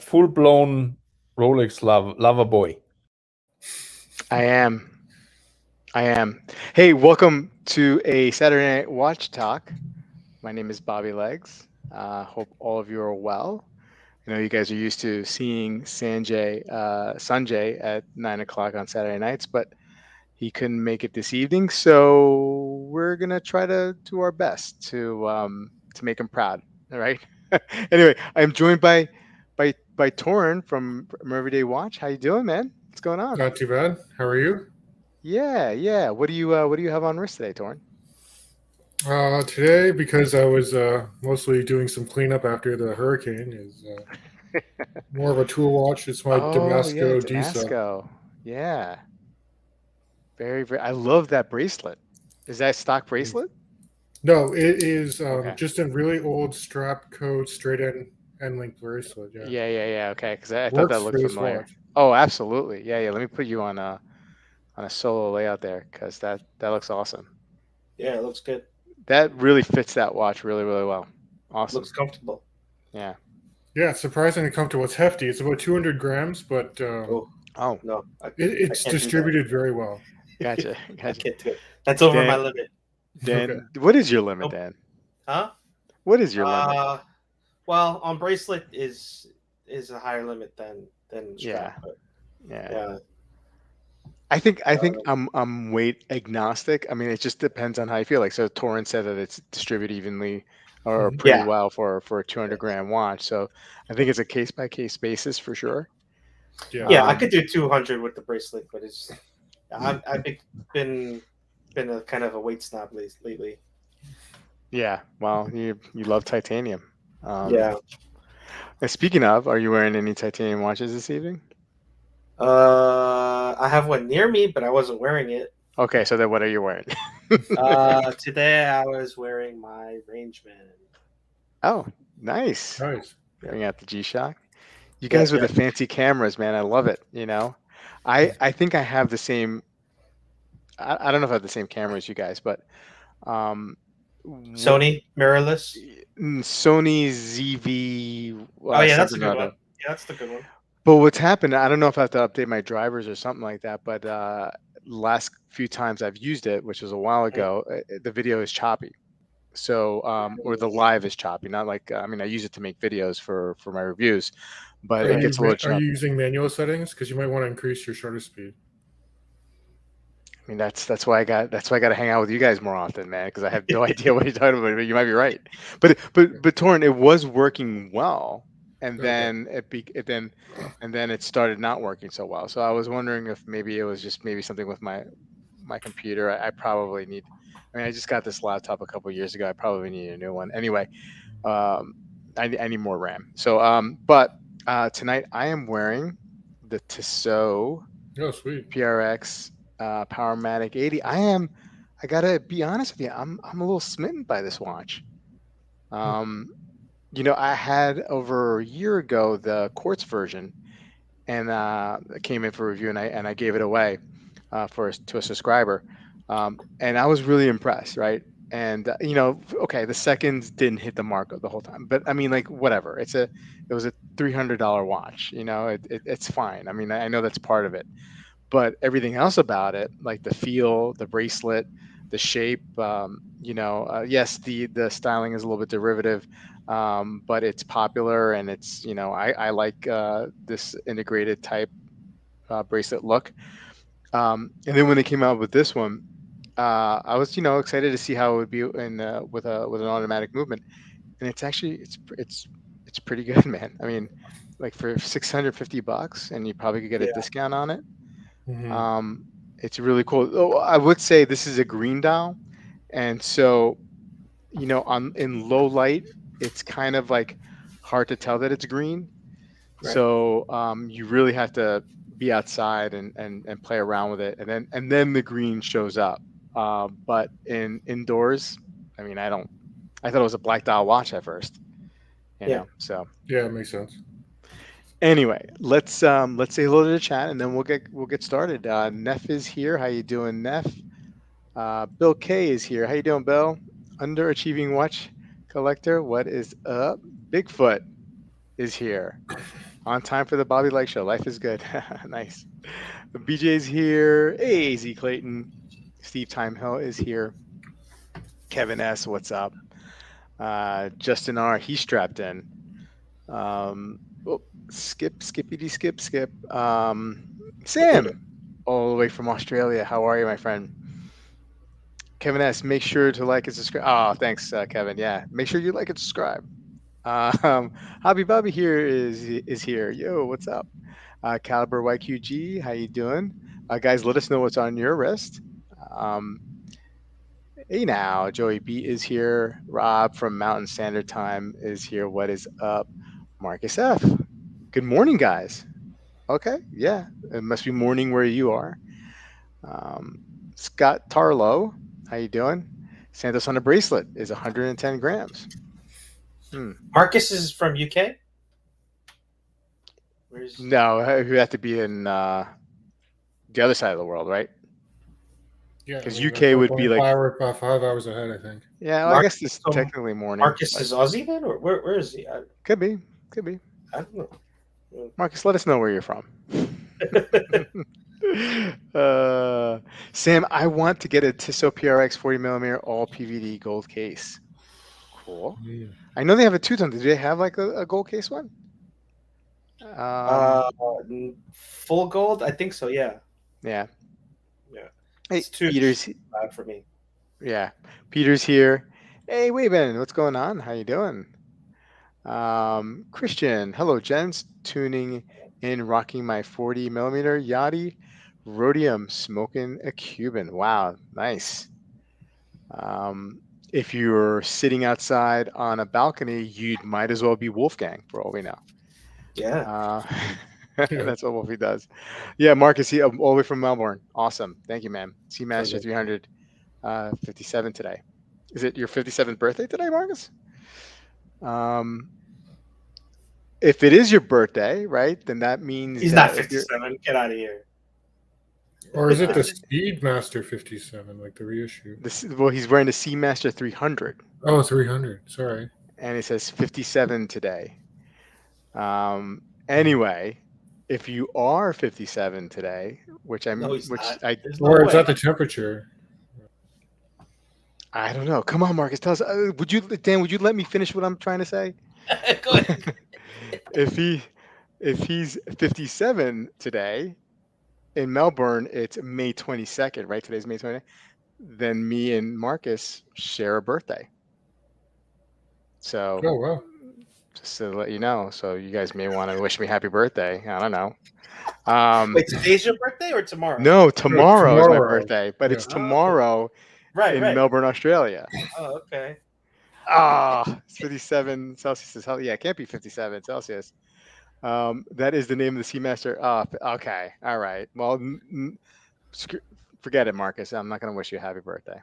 full-blown Rolex lover boy. I am. Hey, welcome to a Saturday Night Watch Talk. My name is Bobby Legs. Hope all of you are well. I know you guys are used to seeing Sanjay at 9 o'clock on Saturday nights, but he couldn't make it this evening. So we're gonna try to do our best to make him proud. All right. Anyway, I'm joined by Toran from Everyday Watch. How you doing, man? What's going on? Not too bad. How are you? Yeah. What do you have on wrist today, Toran? Today, because I was mostly doing some cleanup after the hurricane, is more of a tool watch. It's my Damasco Disa. Damasco. Yeah. Very, very. I love that bracelet. Is that a stock bracelet? No, it is Okay. just a really old strap coat, straight end link bracelet. Yeah. Okay, because I thought Works that looked for this familiar. watch. Oh, absolutely. Yeah. Let me put you on a solo layout there because that looks awesome. Yeah, it looks good. That really fits that watch really, really well. Awesome. Looks comfortable. Yeah. Yeah, it's surprisingly comfortable. It's hefty. It's about 200 grams, but Oh no, it's distributed very well. Gotcha. I can't do it. That's over my limit. Dan, Okay. what is your limit, Dan? Huh? What is your limit? Well, on bracelet is a higher limit than strap. Yeah. I think I'm weight agnostic. I mean, it just depends on how you feel. Like, so Toran said that it's distributed evenly or pretty well for a 200 gram watch. So I think it's a case by case basis for sure. Yeah, I could do 200 with the bracelet, but it's I've been a kind of a weight snob lately. Yeah, well, you love titanium. Yeah. And speaking of, are you wearing any titanium watches this evening? I have one near me, but I wasn't wearing it. Okay, so then what are you wearing? Today I was wearing my Rangeman. Oh, nice. Bring out the G-Shock. You guys with the fancy cameras, man. I love it. You know, I think I have the same. I don't know if I have the same camera as you guys, but Sony mirrorless. Sony ZV. Oh yeah, that's a good one. Yeah, that's the good one. But what's happened? I don't know if I have to update my drivers or something like that. But last few times I've used it, which was a while ago, the video is choppy. So or the live is choppy. Not like I mean, I use it to make videos for my reviews, but it gets a little choppy. Are you using manual settings? Because you might want to increase your shutter speed. I mean, that's why I got to hang out with you guys more often, man, because I have no idea what you're talking about. But you might be right. But Toran, it was working well, and then it started not working so well. So I was wondering if maybe it was just something with my computer. I probably need. I mean, I just got this laptop a couple of years ago. I probably need a new one. Anyway, I need more RAM. So but tonight I am wearing the Tissot PRX. Powermatic 80. I gotta be honest with you. I'm a little smitten by this watch. You know, I had over a year ago the quartz version, and it came in for review, and I gave it away to a subscriber, and I was really impressed, right? And you know, okay, the seconds didn't hit the mark the whole time, but I mean, like whatever. It was a $300 watch. You know, it's fine. I mean, I know that's part of it. But everything else about it, like the feel, the bracelet, the shape, you know, yes, the styling is a little bit derivative, but it's popular, and it's, you know, I like this integrated type bracelet look. And then when they came out with this one, I was, you know, excited to see how it would be with an automatic movement, and it's actually it's pretty good, man. I mean, like for $650, and you probably could get a discount on it. Mm-hmm. It's really cool. Oh, I would say this is a green dial, and so, you know, in low light, it's kind of like hard to tell that it's green. Right. So you really have to be outside and play around with it, and then the green shows up. But indoors, I mean, I thought it was a black dial watch at first. You know, so yeah, it makes sense. Anyway, let's say hello to the chat, and then we'll get started. Neff is here. How you doing, Neff? Bill K is here. How you doing, Bill? Underachieving watch collector. What is up? Bigfoot is here. On time for the Bobby Like Show. Life is good. Nice. BJ's here. Hey, Z Clayton. Steve Timehill is here. Kevin S. What's up? Justin R. He's strapped in. Skip. Sam, all the way from Australia. How are you, my friend? Kevin S. Make sure to like and subscribe. Oh, thanks, Kevin. Yeah, make sure you like and subscribe. Hobby Bobby here is here. Yo, what's up? Caliber YQG, how you doing? Guys, let us know what's on your wrist. Hey now, Joey B is here. Rob from Mountain Standard Time is here. What is up? Marcus F. Good morning, guys. Okay, yeah, it must be morning where you are. Scott Tarlow, how you doing? Santos on a bracelet is 110 grams. Marcus is from UK. No, you have to be in the other side of the world, right? Yeah, because UK would be like 5 hours ahead, I think. Yeah, well, I guess it's technically morning. Marcus is Aussie then, or where is he? Could be. I don't know. Marcus, let us know where you're from. Sam, I want to get a Tissot PRX 40mm all PVD gold case. Cool. Yeah. I know they have a two-tone. Do they have like a gold case one? Full gold? I think so. Yeah. Yeah. Yeah. Hey, It's too Peter's. bad for me. Yeah, Peter's here. Hey, Wayman, what's going on? How you doing? Christian, hello, gents. Tuning in, rocking my 40mm Yachty Rhodium, smoking a Cuban. Wow, nice. If you're sitting outside on a balcony, you might as well be Wolfgang, for all we know. Yeah. That's what Wolfie does. Yeah, Marcus, all the way from Melbourne. Awesome. Thank you, man. Seamaster 300, 57 today. Is it your 57th birthday today, Marcus? If it is your birthday, right, then that means He's not 57. Get out of here. Or is it the Speedmaster 57, like the reissue? Well, he's wearing the Seamaster 300. Oh, 300. Sorry. And it says 57 today. Anyway, if you are 57 today, or is that the temperature? I don't know. Come on, Marcus, tell us. Dan, would you let me finish what I'm trying to say? Go ahead. If he's 57 today, in Melbourne, it's May 22nd, right? Today's May 22nd. Then me and Marcus share a birthday. So, oh, wow. Just to let you know, so you guys may want to wish me happy birthday. I don't know. Wait, today's your birthday or tomorrow? No, tomorrow is my birthday, but it's tomorrow in right. Melbourne, Australia. Oh, okay. It's 57 Celsius. Yeah, it can't be 57 Celsius. That is the name of the Seamaster. Okay, all right. Well, forget it, Marcus. I'm not going to wish you a happy birthday.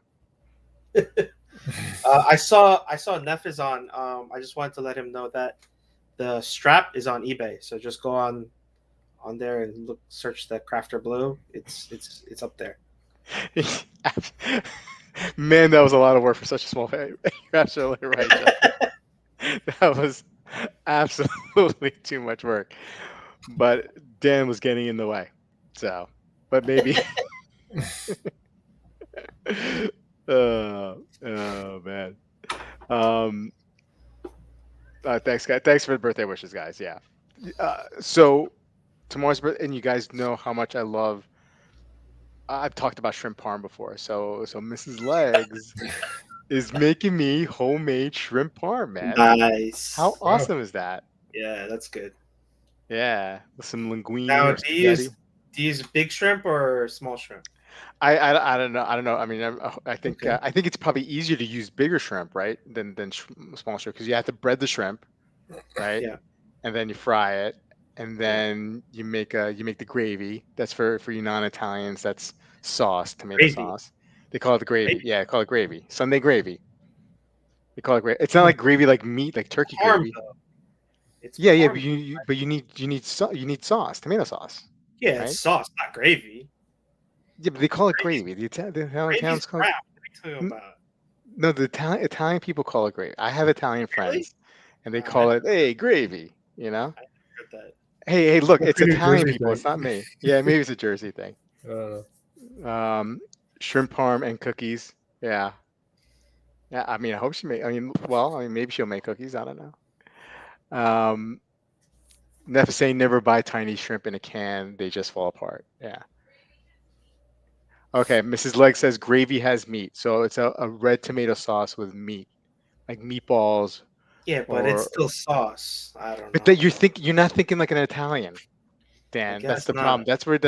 I saw Neff is on. I just wanted to let him know that the strap is on eBay. So just go on there and search the Crafter Blue. It's up there. Man, that was a lot of work for such a small thing. You're absolutely right, Jeff. That was absolutely too much work. But Dan was getting in the way. So, but maybe. Oh man. Thanks, guys. Thanks for the birthday wishes, guys. Yeah. So tomorrow's birthday, and you guys know how much I love. I've talked about shrimp parm before. So Mrs. Legs is making me homemade shrimp parm, man. Nice. How awesome is that? Yeah, that's good. Yeah, with some linguine. Now, do you use big shrimp or small shrimp? I don't know. I don't know. I mean, I think it's probably easier to use bigger shrimp, right, than small shrimp, because you have to bread the shrimp, right? Yeah. And then you fry it, and then you make the gravy. That's for you non-Italians. That's sauce, tomato sauce. They call it the gravy. Yeah, call it gravy. Sunday gravy. They call it gravy. It's not like gravy like meat, like turkey gravy. It's yeah, but you need sauce, tomato sauce. Yeah, right? It's sauce, not gravy. Yeah, but they call it gravy. The Italians call it. What are you talking about? No, the Italian people call it gravy. I have Italian friends, and they call it gravy. You know. I heard that. Hey, look, Must it's be New Italian Jersey people. thing. It's not me. Yeah, maybe it's a Jersey thing. Uh, Shrimp parm and cookies. Yeah. Yeah, I mean, I hope she make. I mean, well, I mean, maybe she'll make cookies. I don't know. Never say never buy tiny shrimp in a can. They just fall apart. Yeah. Okay. Mrs. Legg says gravy has meat, so it's a red tomato sauce with meat, like meatballs. Yeah, but it's Or, still sauce. I don't but know. that you're not thinking like an Italian, I Dan. That's guess the problem. not. That's where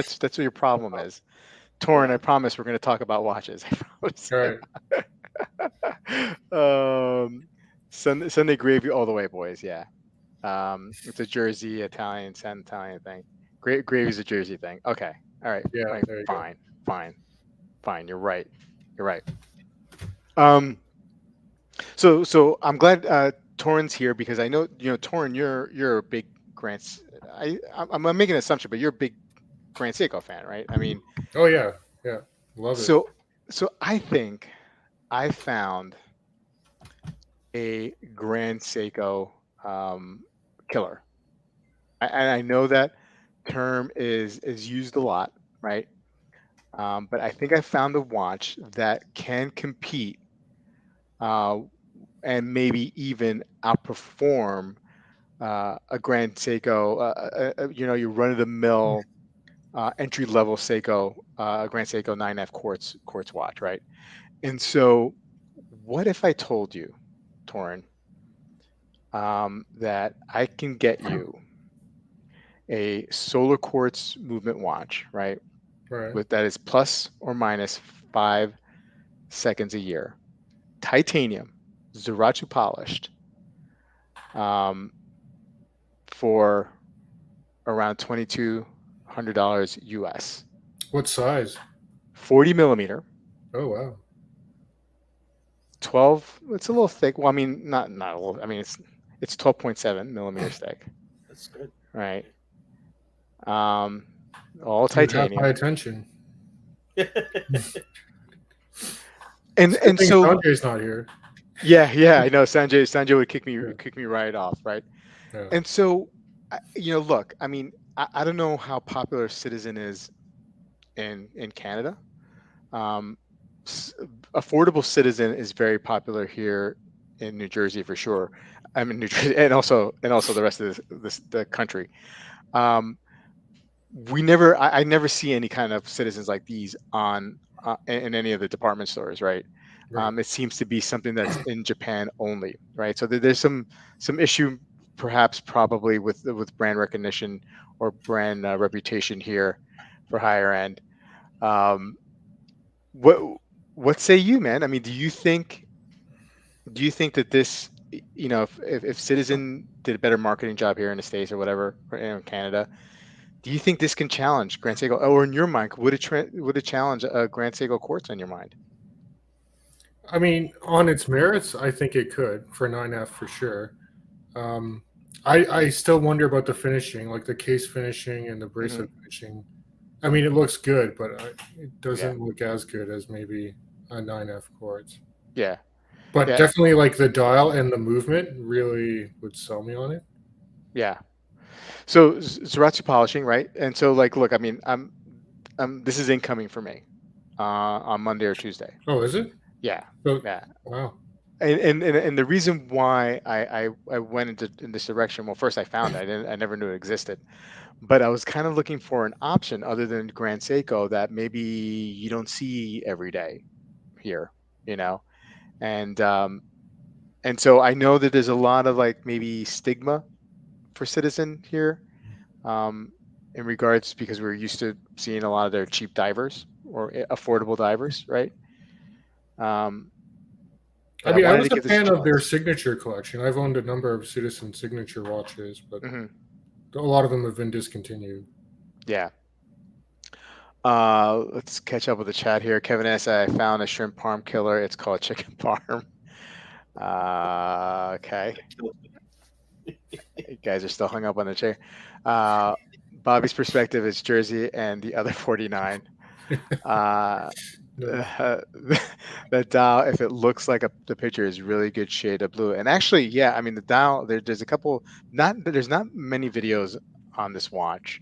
your problem is. Toran, Yeah. I promise we're going to talk about watches. I promise. all right. Sunday gravy all the way, boys. Yeah. It's a Jersey Italian, San Italian thing. Gravy's a Jersey thing. Okay. All right. Yeah, All right. there you Fine. You're right. So I'm glad Toran's here because I know Toran, you're a big Grant. I'm making an assumption, but you're a big Grand Seiko fan, right? I mean, go. Oh yeah, love it. so I think I found a Grand Seiko killer. And I know that term is used a lot, right? But I think I found a watch that can compete and maybe even outperform a Grand Seiko. Your run-of-the-mill entry-level Seiko, Grand Seiko 9F quartz watch, right? And so, what if I told you, Toran, that I can get you a solar quartz movement watch, right? Right. With that is plus or minus 5 seconds a year, titanium, Zerachu polished, for around $2,200 US. What size? 40 millimeter, Oh wow. 12. It's a little thick. Well, I mean, not a little. I mean, it's 12.7 millimeters thick, That's good. right? You All have my titanium. attention. And Good thing so Sanjay's not here. yeah, I know Sanjay would kick me right off, right? Yeah. And so, look, I mean, I don't know how popular Citizen is in Canada. Affordable Citizen is very popular here in New Jersey for sure. I mean, New Jersey, and also the rest of the country. I never see any kind of Citizens like these on in any of the department stores, right? Right. It seems to be something that's in Japan only, right? So there's some issue, perhaps, probably with brand recognition or brand reputation here for higher end. What say you, man? I mean, do you think that this, if Citizen did a better marketing job here in the States or whatever, or in Canada, do you think this can challenge Grand Seiko, or in your mind, would it challenge a Grand Seiko quartz in your mind? I mean, on its merits, I think it could for 9F for sure. I still wonder about the finishing, like the case finishing and the bracelet finishing. I mean, it looks good, but it doesn't look as good as maybe a 9F quartz. Yeah. But Yeah. definitely, like the dial and the movement really would sell me on it. Yeah. So Zerachu polishing, right? And so, like, look, I mean, this is incoming for me on Monday or Tuesday. Oh, is it? Yeah. So, Yeah. wow. And the reason why I went in this direction, well, first I found it. I never knew it existed, but I was kind of looking for an option other than Grand Seiko that maybe you don't see every day here, and so I know that there's a lot of like maybe stigma for Citizen here, in regards, because we're used to seeing a lot of their cheap divers or affordable divers, right? I mean, I was a fan of their signature collection. I've owned a number of Citizen signature watches, but a lot of them have been discontinued. Yeah. Let's catch up with the chat here. Kevin S. I found a shrimp parm killer. It's called chicken parm. Okay. You guys are still hung up on the chair. Bobby's perspective is Jersey and the other 49. The dial, if it looks like the picture, is really good shade of blue. And actually, yeah, I mean the dial. There's a couple. There's not many videos on this watch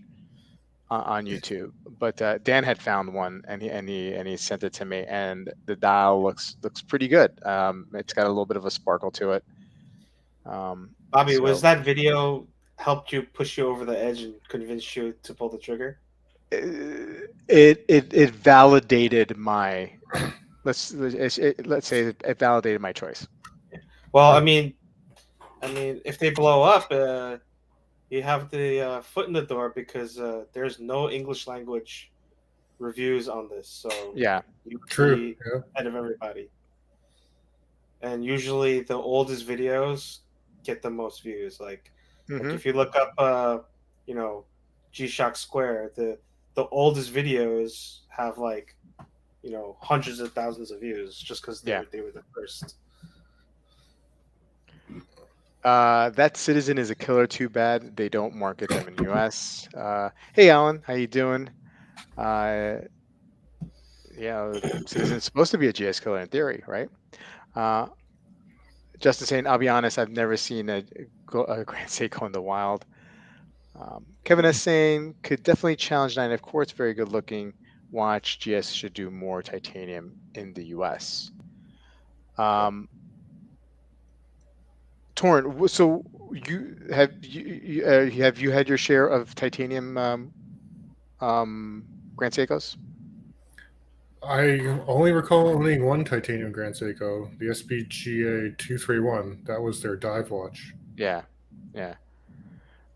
on YouTube, but Dan had found one, and he sent it to me, and the dial looks pretty good. It's got a little bit of a sparkle to it. Bobby, was that video helped you push you over the edge and convince you to pull the trigger? It validated my let's say it validated my choice. Well, I mean, if they blow up, you have the foot in the door, because there's no English language reviews on this. So Yeah, you True. be Yeah. ahead of everybody. And usually the oldest videos get the most views. Like if you look up, G-Shock Square, the oldest videos have like, hundreds of thousands of views just because they were the first. That Citizen is a killer. Too bad they don't market them in the US. Hey Alan, how you doing? Citizen's supposed to be a GS killer in theory, right? Justin saying, I'll be honest, I've never seen a Grand Seiko in the wild. Kevin S saying, could definitely challenge 9F Quartz. Very good looking watch. GS should do more titanium in the US. Toran, so have you had your share of titanium Grand Seikos? I only recall owning one titanium Grand Seiko, the SBGA 231. That was their dive watch. Yeah.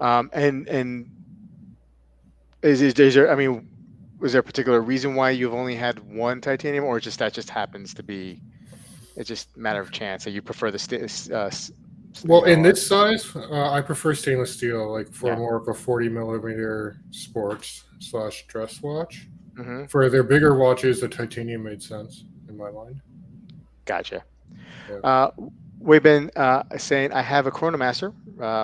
And is there? I mean, was there a particular reason why you've only had one titanium, or that just happens to be? It's just a matter of chance that you prefer the well, in this size, I prefer stainless steel, like for more of a 40 millimeter sports / dress watch. Mm-hmm. For their bigger watches, the titanium made sense in my mind. Gotcha. Yeah. We've saying, I have a Chronomaster,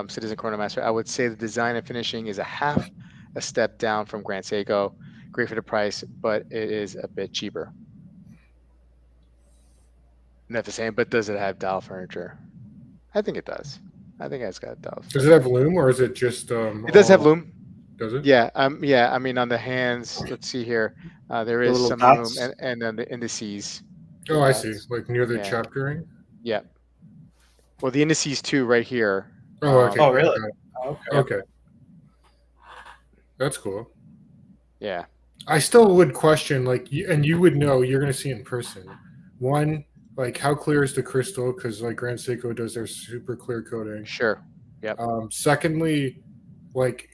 Citizen Chronomaster. I would say the design and finishing is a step down from Grand Seiko. Great for the price, but it is a bit cheaper. Not the same, but does it have dial furniture? I think it does. I think it's got dial. Does it have loom, or is it just? It does have loom. Does it? Yeah. I mean, on the hands, let's see here. There is some dots. loom, and then the indices. Oh, I see. Like near the chaptering. Yeah. Well, the indices too, right here. Oh, okay. Oh, really? Okay. That's cool. Yeah. I still would question, like, and you would know, you're going to see in person. One, like, how clear is the crystal? Because, like, Grand Seiko does their super clear coating. Sure. Yep. Secondly, like,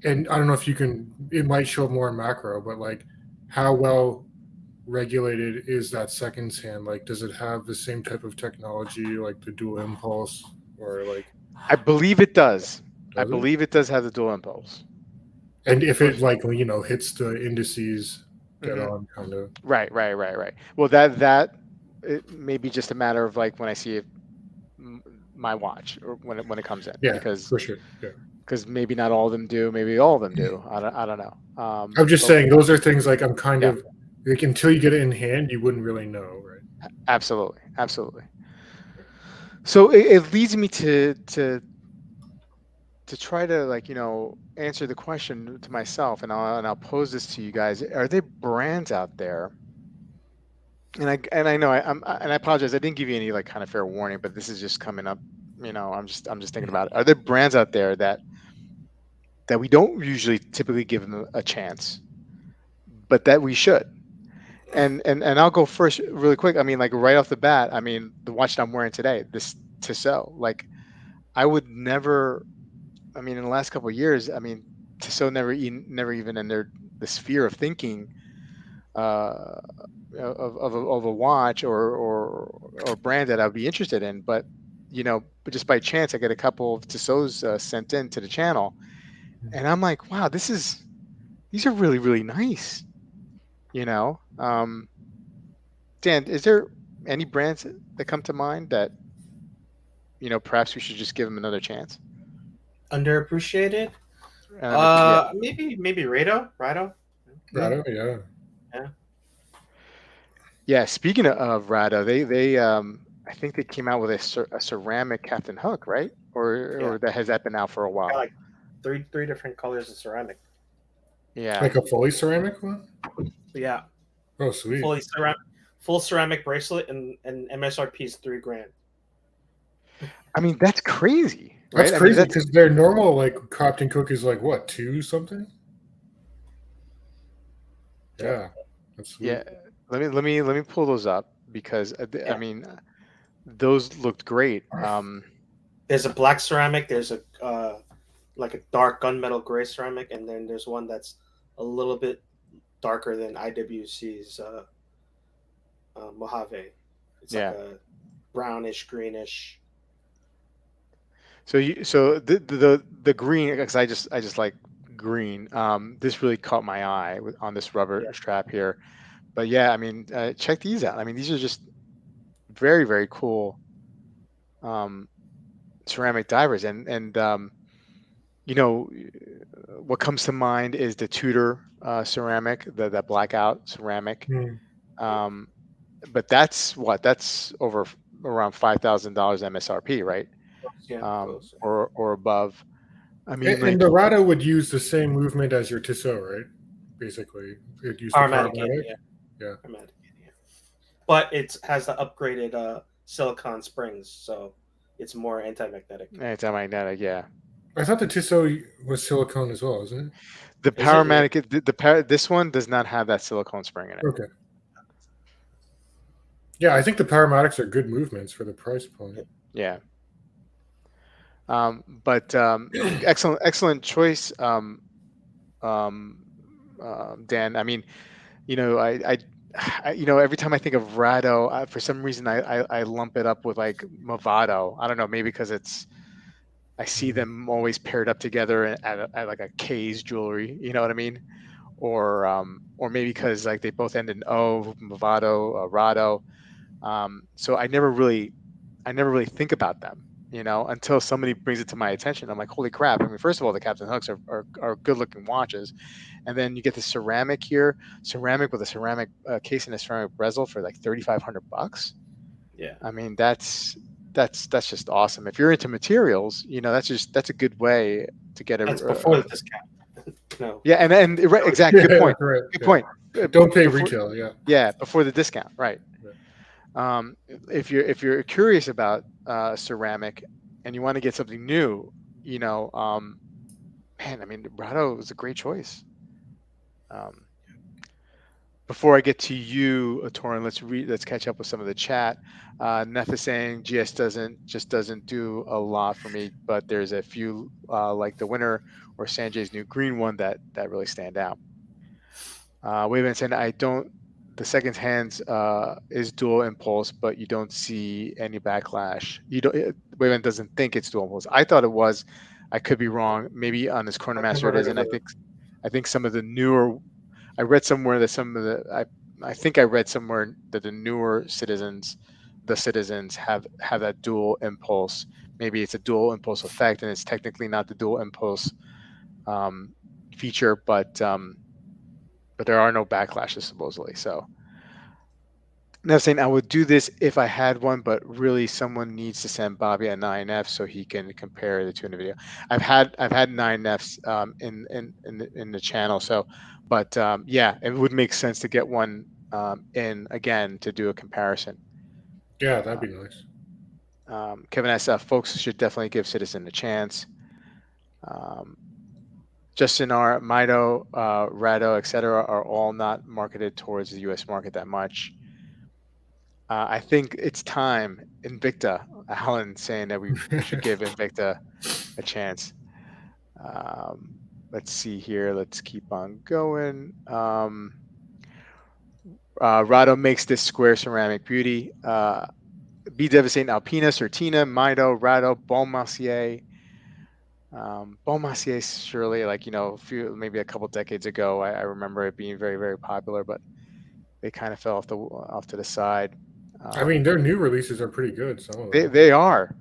and I don't know if you can, it might show up more in macro, but, like, how well regulated is that seconds hand? Like, does it have the same type of technology, like the dual impulse, or like? I believe it does. I believe it does have the dual impulse. And if it, like, hits the indices dead on, kind of. Right. Well, that it may be just a matter of, like, when I see it, my watch, or when it comes in. Yeah, because, for sure. Yeah. Because maybe not all of them do. Maybe all of them do. I don't know. I'm just saying those are things, like, I'm kind of like, until you get it in hand, you wouldn't really know, right? Absolutely. So it leads me to try to, like, answer the question to myself, and I'll pose this to you guys. Are there brands out there? And I know I apologize. I didn't give you any, like, kind of fair warning, but this is just coming up. I'm just thinking about it. Are there brands out there that we don't usually typically give them a chance, but that we should? And I'll go first really quick. I mean, like, right off the bat, I mean, the watch that I'm wearing today, this Tissot, like, I would never. I mean, in the last couple of years, I mean, Tissot never even entered the sphere of thinking of a watch or brand that I'd be interested in. But but just by chance, I get a couple of Tissots sent in to the channel, and I'm like, wow, these are really, really nice. Dan, is there any brands that come to mind that perhaps we should just give them another chance? Underappreciated? Maybe Rado? Rado, yeah. Yeah, speaking of Rado, they I think they came out with a ceramic Captain Hook, right? Or has that been out for a while? three different colors of ceramic. Yeah. Like a fully ceramic one? Yeah, Oh, sweet. full ceramic bracelet, and MSRP is $3,000. I mean, that's crazy, right? That's I mean, crazy because their normal like Captain Cook is like what, 2 something? Yeah, that's sweet. yeah. Let me pull those up because I mean, those looked great. There's a black ceramic. There's a like a dark gunmetal gray ceramic, and then there's one that's a little bit darker than IWC's Mojave. It's like a brownish, greenish. So the green, because I just like green. This really caught my eye on this rubber strap here. But yeah, I mean, check these out. I mean, these are just very, very cool ceramic divers, and you know, what comes to mind is the Tudor ceramic, that blackout ceramic. But that's over around $5,000 MSRP, right? Yeah, or above. I mean, And the Rado would use the same movement as your Tissot, right? Basically, it used Powermatic, yeah. But it has the upgraded silicone springs, so it's more anti-magnetic. Anti-magnetic, yeah. I thought the Tissot was silicone as well, isn't it? The Powermatic, this one does not have that silicone spring in it. Okay. Yeah, I think the Powermatics are good movements for the price point. Yeah. But excellent choice, Dan. I mean, I every time I think of Rado, for some reason I lump it up with like Movado. I don't know, maybe because I see them always paired up together at like a K's jewelry. You know what I mean? Or maybe because like they both end in O, Movado, Rado. So I never really think about them, until somebody brings it to my attention. I'm like, holy crap. I mean, first of all, the Captain Hooks are good looking watches. And then you get the ceramic here, ceramic with a ceramic case and a ceramic bezel for like $3,500. Yeah. I mean, that's just awesome. If you're into materials, that's a good way to get a. That's before the discount. No. Yeah, and right, exactly. Good point. Right, good point. Don't pay retail. Yeah. Yeah, before the discount, right? Yeah. If you're curious about ceramic and you want to get something new, man, I mean, Rado is a great choice. Before I get to you, Toran, let's catch up with some of the chat. Neff is saying GS doesn't do a lot for me, but there's a few like the Winter or Sanjay's new green one that really stand out. We've been saying the second hands is dual impulse, but you don't see any backlash. Wayman doesn't think it's dual impulse. I thought it was. I could be wrong. Maybe on this Chronomaster it is, and I think some of the newer. I read somewhere that I think I read somewhere that the newer citizens have that dual impulse. Maybe it's a dual impulse effect, and it's technically not the dual impulse feature, but there are no backlashes supposedly. So, now saying I would do this if I had one, but really someone needs to send Bobby a 9F so he can compare the two in the video. I've had 9Fs in the channel, so. But yeah, it would make sense to get one in again to do a comparison. Yeah, that'd be nice. Kevin S. Folks should definitely give Citizen a chance. Justin R. Mido, Rado, etc. are all not marketed towards the U.S. market that much. I think it's time. Invicta, Alan saying that we should give Invicta a chance. Let's see here. Let's keep on going. Rado makes this square ceramic beauty. Be devastating. Alpina, Certina, Mido, Rado, Bon Mercier. Bon Mercier, surely, like, maybe a couple decades ago, I remember it being very, very popular, but they kind of fell off to the side. I mean, their new releases are pretty good. Some of them. They are.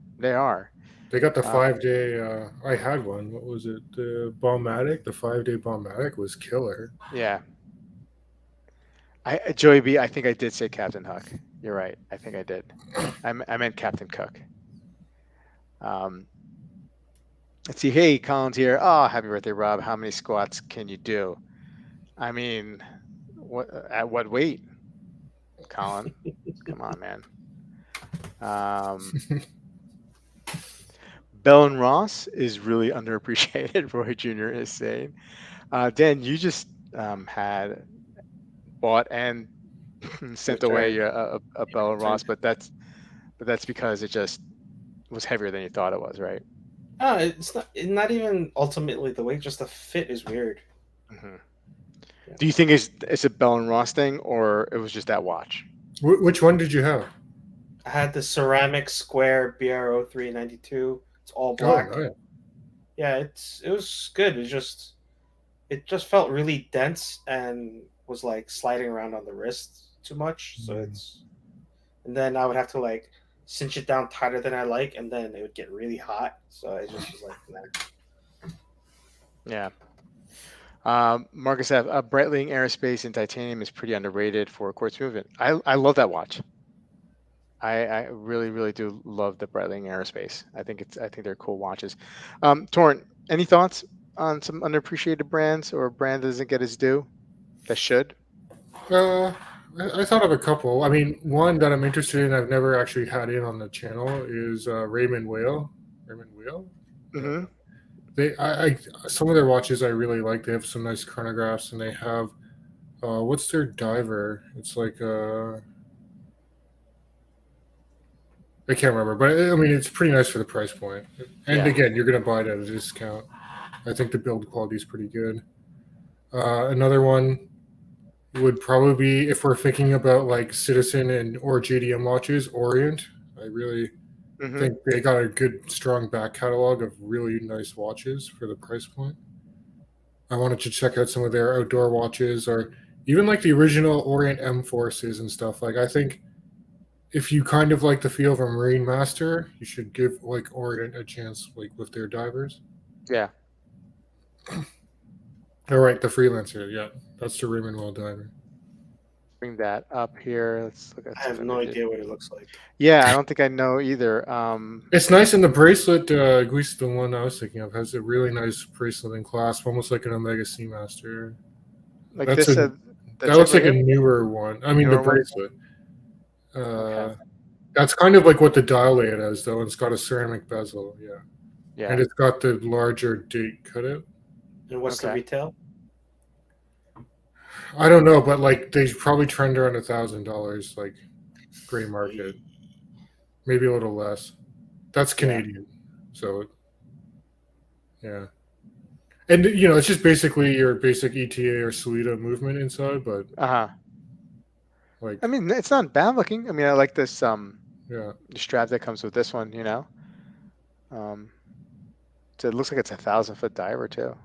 They got the 5-day. I had one. What was it? The Bombatic. The 5-day Bombatic was killer. Yeah. Joey B. I think I did say Captain Hook. You're right. I think I did. I meant Captain Cook. Let's see. Hey, Colin's here. Oh, happy birthday, Rob. How many squats can you do? I mean, at what weight, Colin? Come on, man. Bell and Ross is really underappreciated. Roy Jr. is saying. Dan, you just had bought and sent away a Bell and Ross, but that's because it just was heavier than you thought it was, right? It's not even ultimately the weight. Just the fit is weird. Mm-hmm. Yeah. Do you think it's a Bell and Ross thing, or it was just that watch? Which one did you have? I had the ceramic square BRO 392. It's all black. Oh, yeah, it was good. It just felt really dense and was like sliding around on the wrist too much. So and then I would have to like cinch it down tighter than I like, and then it would get really hot. So I just was like, nah. Yeah. Marcus F. Breitling Aerospace in titanium is pretty underrated for quartz movement. I love that watch. I really, really do love the Breitling Aerospace. I think they're cool watches. Toran, any thoughts on some underappreciated brands or a brand that doesn't get its due that should? I thought of a couple. I mean, one that I'm interested in, I've never actually had in on the channel, is Raymond Whale. Raymond Whale. Mm-hmm. Some of their watches I really like. They have some nice chronographs, and they have what's their diver? It's like I can't remember, but I mean it's pretty nice for the price point. And again, you're gonna buy it at a discount. I think the build quality is pretty good. Another one would probably be, if we're thinking about like Citizen and or JDM watches, Orient. I really think they got a good, strong back catalog of really nice watches for the price point. I wanted to check out some of their outdoor watches, or even like the original Orient M Forces and stuff. Like, I think if you kind of like the feel of a Marine Master, you should give like Orient a chance, like with their divers. Yeah. All right, the Freelancer. Yeah, that's the Raymond Well diver. Bring that up here. Let's look at. I have no idea what it looks like. Yeah, I don't think I know either. It's nice, and the bracelet, at least the one I was thinking of, has a really nice bracelet and clasp, almost like an Omega Seamaster. Like that looks like a newer one. I mean, the bracelet. Okay. That's kind of like what the dial layout is, though, and it's got a ceramic bezel. Yeah. Yeah. And it's got the larger date cutout. And what's the retail? I don't know, but like they probably trend around $1,000, like gray market, maybe a little less. That's Canadian, so yeah. And you know, it's just basically your basic ETA or Solita movement inside, but like, I mean, it's not bad looking. I mean, I like this the strap that comes with this one. You know, so it looks like it's a 1,000-foot diver too.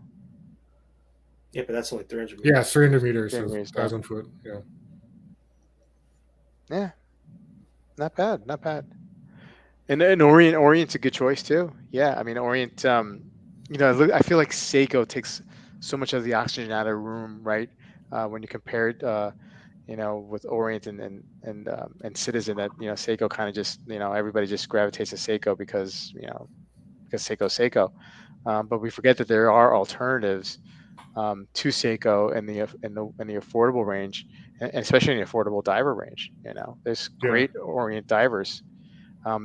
Yeah, but that's only 300 meters. Yeah, 300 meters, so 1,000 foot. Yeah. Yeah. Not bad. Not bad. And Orient's a good choice too. Yeah. I mean, Orient, you know, I feel like Seiko takes so much of the oxygen out of the room, right? When you compare it, you know, with Orient and Citizen, that, you know, Seiko kind of just, you know, everybody just gravitates to Seiko because, you know, because Seiko's Seiko. But we forget that there are alternatives to Seiko in the affordable range, and especially in the affordable diver range. You know, there's great Orient divers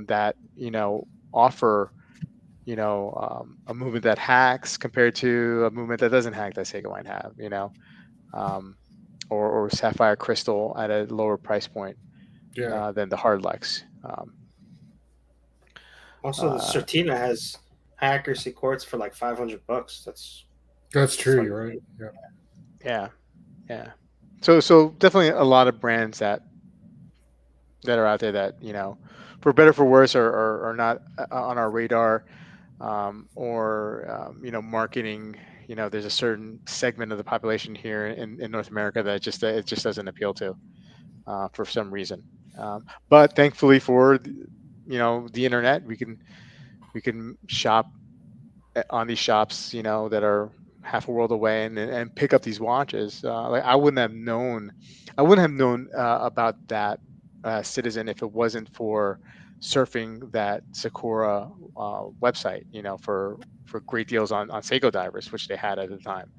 that, you know, offer, you know, a movement that hacks compared to a movement that doesn't hack that Seiko might have. You know, or sapphire crystal at a lower price point than the Hardlex. Also, the Certina has high accuracy quartz for like $500. That's true. You're right. Yeah. So definitely a lot of brands that are out there that, you know, for better for worse are not on our radar, or you know, marketing. You know, there's a certain segment of the population here in North America that it just doesn't appeal to for some reason. But thankfully for, you know, the internet, we can shop on these shops, you know, that are half a world away and pick up these watches. Like I wouldn't have known about that Citizen if it wasn't for surfing that Sakura website, for great deals on Seiko divers, which they had at the time.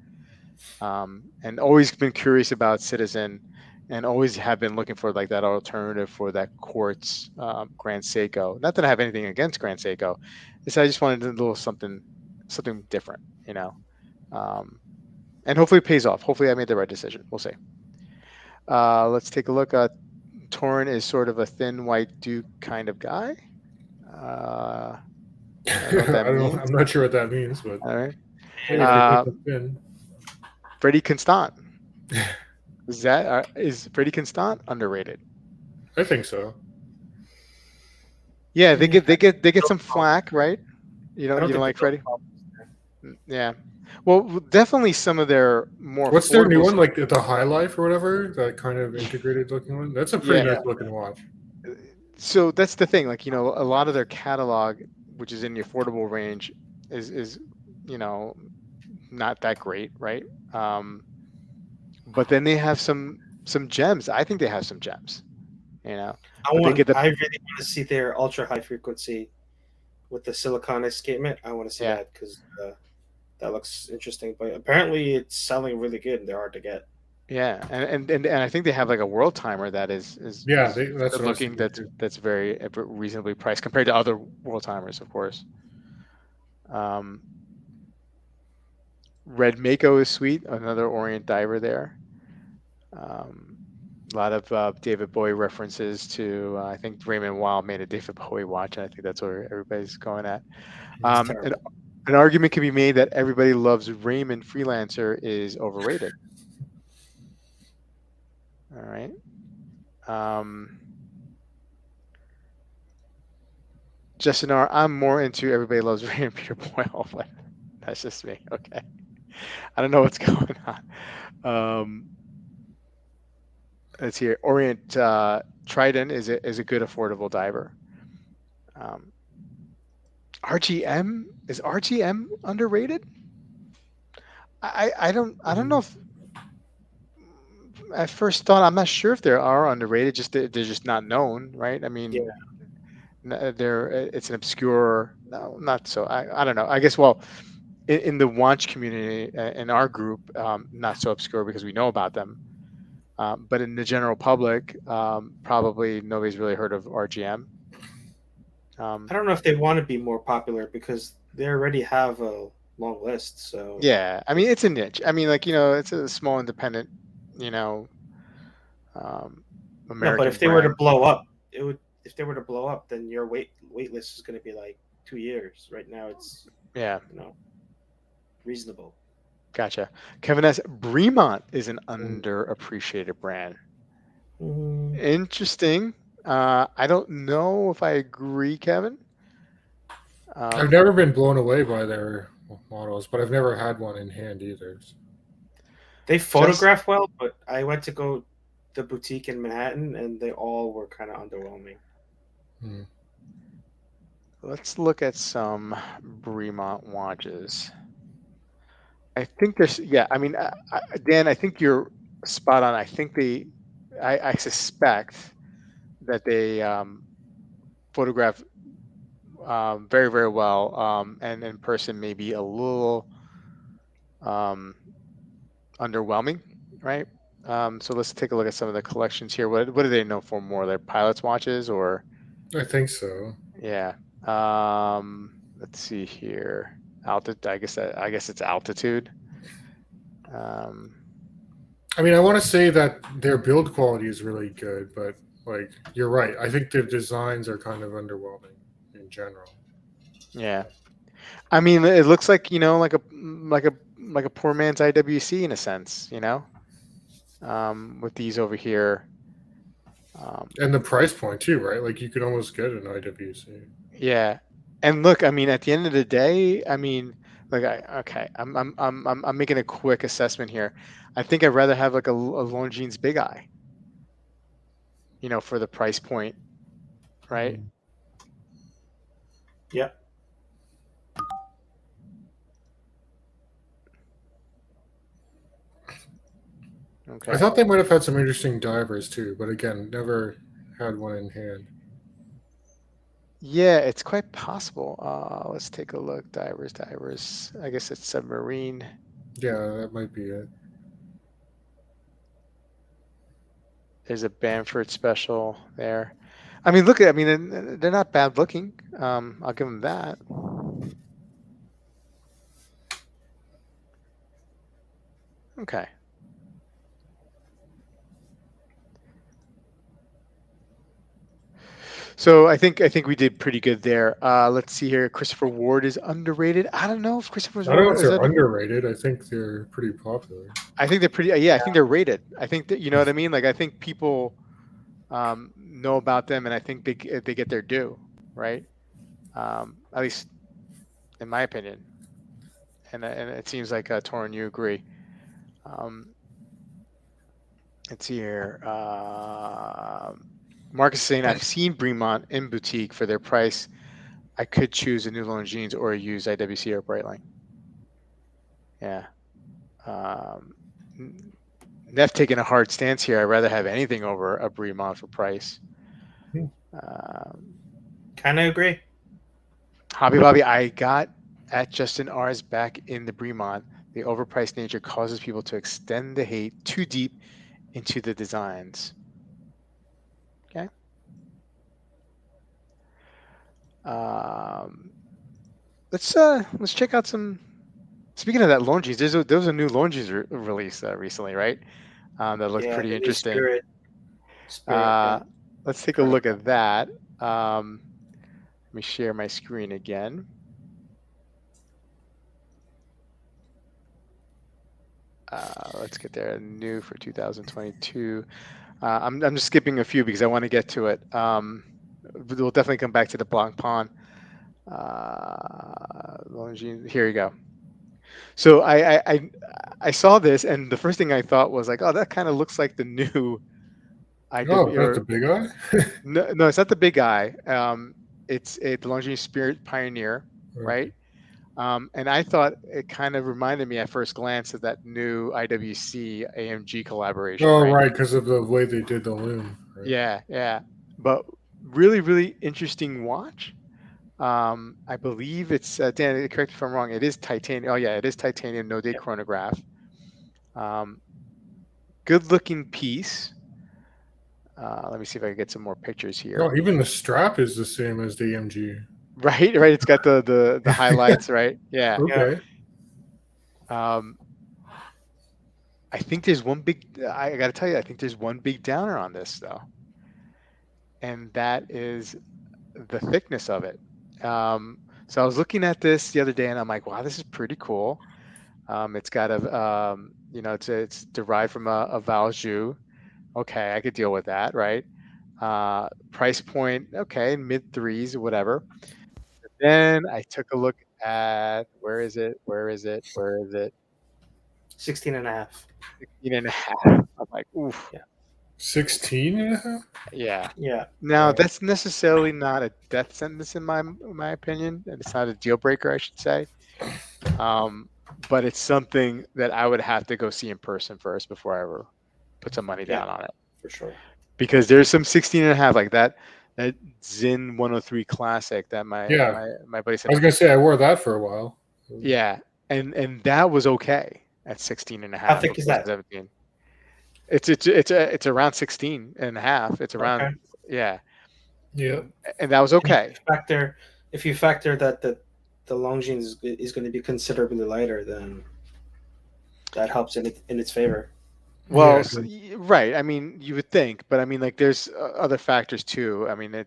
And always been curious about Citizen, and always have been looking for like that alternative for that quartz Grand Seiko. Not that I have anything against Grand Seiko, it's I just wanted a little something different, and hopefully it pays off. Hopefully I made the right decision. We'll see. Let's take a look at Toran. Is sort of a thin white Duke kind of guy. I don't know what that means. I'm not sure what that means, but all right. hey, if you're putting it in. Freddie Constant. Is Freddie Constant underrated? I think so. Yeah, they get some flack, right? You don't like Freddie? Yeah. Well, definitely some of their more. What's their new one, like the High Life or whatever? That kind of integrated looking one. That's a pretty nice looking watch. So that's the thing, like, a lot of their catalog, which is in the affordable range, is not that great, right? But then they have some gems. I think they have some gems. I really want to see their ultra high frequency with the silicon escapement. I want to see that because that looks interesting. But apparently, it's selling really good and they're hard to get. Yeah, and I think they have like a world timer that is that's looking that's very reasonably priced compared to other world timers, of course. Red Mako is sweet, another Orient diver there. A lot of David Bowie references to, I think Raymond Wild made a David Bowie watch, and I think that's where everybody's going at. An argument can be made that Everybody Loves Raymond Freelancer is overrated. All right. Justin R., I'm more into Everybody Loves Raymond Peter Boyle, but that's just me. Okay. I don't know what's going on. Let's hear. Orient Trident is a good affordable diver. RGM, is RGM underrated? I don't know if at first thought, I'm not sure if they are underrated. They're just not known, right? I mean, it's an obscure. No, not so. I don't know. I guess in the watch community, in our group, not so obscure because we know about them. But in the general public, probably nobody's really heard of RGM. I don't know if they want to be more popular because they already have a long list. So yeah, I mean, it's a niche. I mean, like, it's a small independent, American. No, but if they were to blow up, if they were to blow up, then your wait list is going to be like 2 years. Right now, it's reasonable. Gotcha. Kevin S. Bremont is an underappreciated brand. Interesting. I don't know if I agree, Kevin. I've never been blown away by their models, but I've never had one in hand either. They photograph well, but I went to go the boutique in Manhattan, and they all were kind of underwhelming. Let's look at some Bremont watches. I think there's, I mean, Dan, I think you're spot on. I think I suspect that they photograph very, very well, and in person maybe a little underwhelming, right? So let's take a look at some of the collections here. What do they know for more? Their pilots watches, or? I think so. Yeah. Let's see here. I guess it's altitude. I mean, I want to say that their build quality is really good, but like you're right. I think their designs are kind of underwhelming in general. Yeah. I mean, it looks like, like a poor man's IWC in a sense, with these over here. And the price point too, right? Like you could almost get an IWC. Yeah. And look, I mean, at the end of the day, I mean, like, I'm making a quick assessment here. I think I'd rather have like a Longines Big Eye, for the price point, right? Yeah. Okay. I thought they might have had some interesting divers too, but again, never had one in hand. Yeah, it's quite possible. Let's take a look. Divers. I guess it's submarine. Yeah, that might be it. There's a Bamford special there. I mean, look at. I mean, they're not bad looking. I'll give them that. Okay. So I think we did pretty good there. Let's see here. Christopher Ward is underrated. I don't know if Christopher I don't know Ward if is they're underrated. I think they're pretty popular. I think they're pretty. Yeah, I think they're rated. I think that, you know what I mean. Like, I think people know about them, and I think they get their due, right? At least in my opinion. And it seems like Toran, you agree. Let's see here. Marcus is saying, I've seen Bremont in boutique for their price. I could choose a new Longines or a used IWC or Breitling. Yeah. Neff taking a hard stance here. I'd rather have anything over a Bremont for price. Kind of agree. Hobby Lobby, I got at Justin R's back in the Bremont. The overpriced nature causes people to extend the hate too deep into the designs. Okay. Let's check out some. Speaking of that Longines, there was a new Longines release recently, right? That looked pretty interesting. Spirit, let's take a look at that. Let me share my screen again. Let's get there. New for 2022. I'm just skipping a few because I want to get to it. We'll definitely come back to the Blanc Pawn. Here you go. So I saw this, and the first thing I thought was like, oh, that kind of looks like the new IW. Oh, that's the big eye? No, it's not the big eye. It's the Longines Spirit Pioneer, right? And I thought it kind of reminded me at first glance of that new IWC AMG collaboration. Oh, right, because of the way they did the loom. Right? Yeah. But really, really interesting watch. I believe it's Dan. Correct me if I'm wrong. It is titanium. Oh yeah, it is titanium. No date chronograph. Good looking piece. Let me see if I can get some more pictures here. No, even the strap is the same as the AMG. Right. It's got the highlights, right? Yeah. Okay. I think there's one big. I got to tell you, I think there's one big downer on this though, and that is the thickness of it. So I was looking at this the other day, and I'm like, wow, this is pretty cool. It's got a, it's derived from a Valjoux. Okay, I could deal with that, right? Price point, okay, mid threes, whatever. But then I took a look at where is it? 16 and a half. 16 and a half. I'm like, oof. Yeah. 16 and a half? Yeah. Yeah. Now that's necessarily not a death sentence in my opinion, and it's not a deal breaker, I should say. But it's something that I would have to go see in person first before I ever put some money down on it. For sure. Because there's some 16 and a half, like that Zin 103 Classic that my buddy said. I was gonna say I wore that for a while. Yeah, and that was okay at 16 and a half. How thick is that? 17. It's around 16 and a half. It's around Yeah. And that was okay. If you factor that the Longines is going to be considerably lighter, then that helps in its favor. Well, right. I mean, you would think, but I mean, like, there's other factors too. I mean,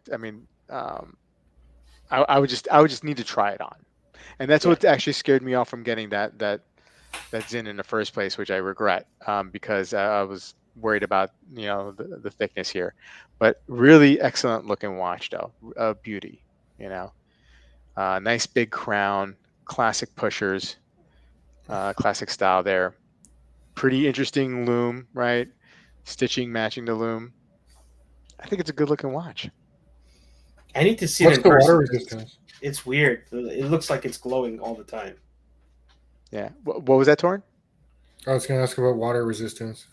I would just need to try it on, and that's what actually scared me off from getting that Zin in the first place, which I regret, because I was worried about the thickness here. But really excellent looking watch though, beauty. Nice big crown, classic pushers, classic style there. Pretty interesting loom, right? Stitching matching the loom. I think it's a good looking watch. I need to see it in person. What's the water resistance? It's weird. It looks like it's glowing all the time. Yeah. What was that, Toran? I was going to ask about water resistance.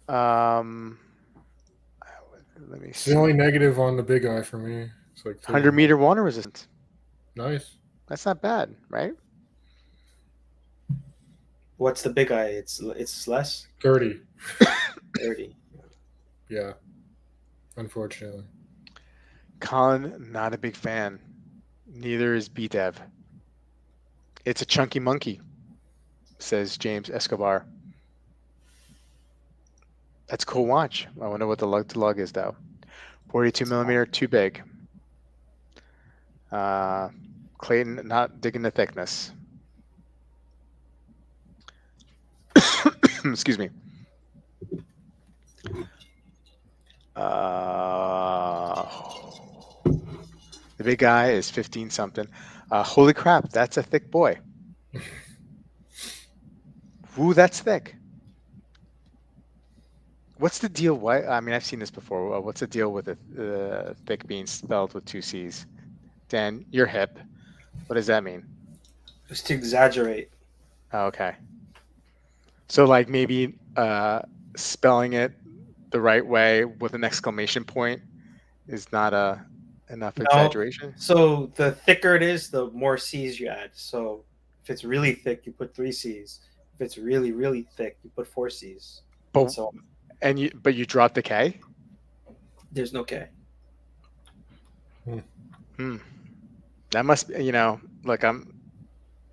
Let me see. It's the only negative on the big eye for me. It's like 100-meter water resistance. Nice. That's not bad, right? What's the big eye? It's less 30. 30. Yeah. Unfortunately. Colin, not a big fan. Neither is BDev. It's a chunky monkey, says James Escobar. That's a cool watch. I wonder what the lug to lug is though. 42 millimeter, too big. Clayton, not digging the thickness. Excuse me. The big guy is 15 something. Holy crap, that's a thick boy. Ooh, that's thick. What's the deal? Why? I mean, I've seen this before. What's the deal with the thick being spelled with 2 C's? Dan, you're hip. What does that mean? Just to exaggerate. Oh, okay. So like maybe spelling it the right way with an exclamation point is not enough exaggeration. So the thicker it is, the more C's you add. So if it's really thick, you put 3 C's. If it's really, really thick, you put 4 C's. But So but you dropped the K? there's no K. That must be, look, I'm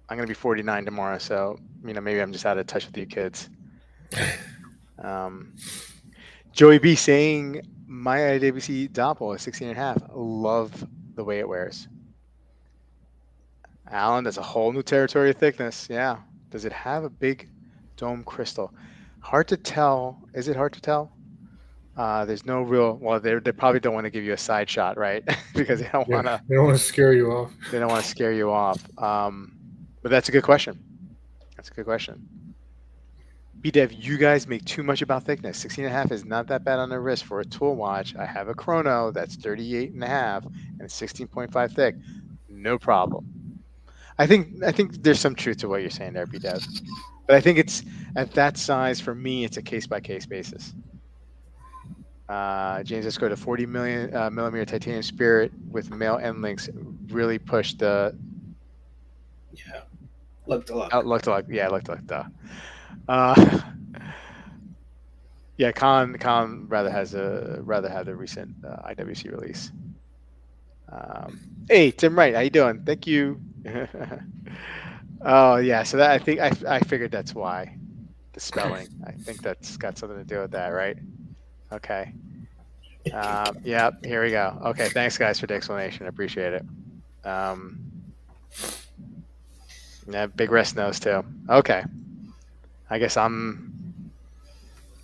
gonna be 49 tomorrow, so maybe I'm just out of touch with you kids. Joey B saying my IWC Doppel is 16.5. Love the way it wears. Alan, that's a whole new territory of thickness. Yeah. Does it have a big dome crystal? Hard to tell. Is it hard to tell? There's no real. Well, they probably don't want to give you a side shot, right? Because they don't want to. They don't want to scare you off. They don't want to scare you off. But that's a good question. That's a good question. BDev, you guys make too much about thickness. 16.5 is not that bad on the wrist for a tool watch. I have a chrono that's 38.5 and it's 16.5 thick. No problem. I think there's some truth to what you're saying there, BDev. But I think it's at that size for me, it's a case by case basis. James Esco, the 40 millimeter titanium Spirit with male end links really pushed the. Yeah, look to look. Look to look. Yeah, look to look. Yeah, Con rather have the recent IWC release. Hey, Tim Wright, how you doing? Thank you. Oh yeah, so that I figured that's why the spelling. I think that's got something to do with that, right? Okay. Yeah, here we go. Okay, thanks guys for the explanation. I appreciate it. Yeah, big wrist nose too. Okay. I guess I'm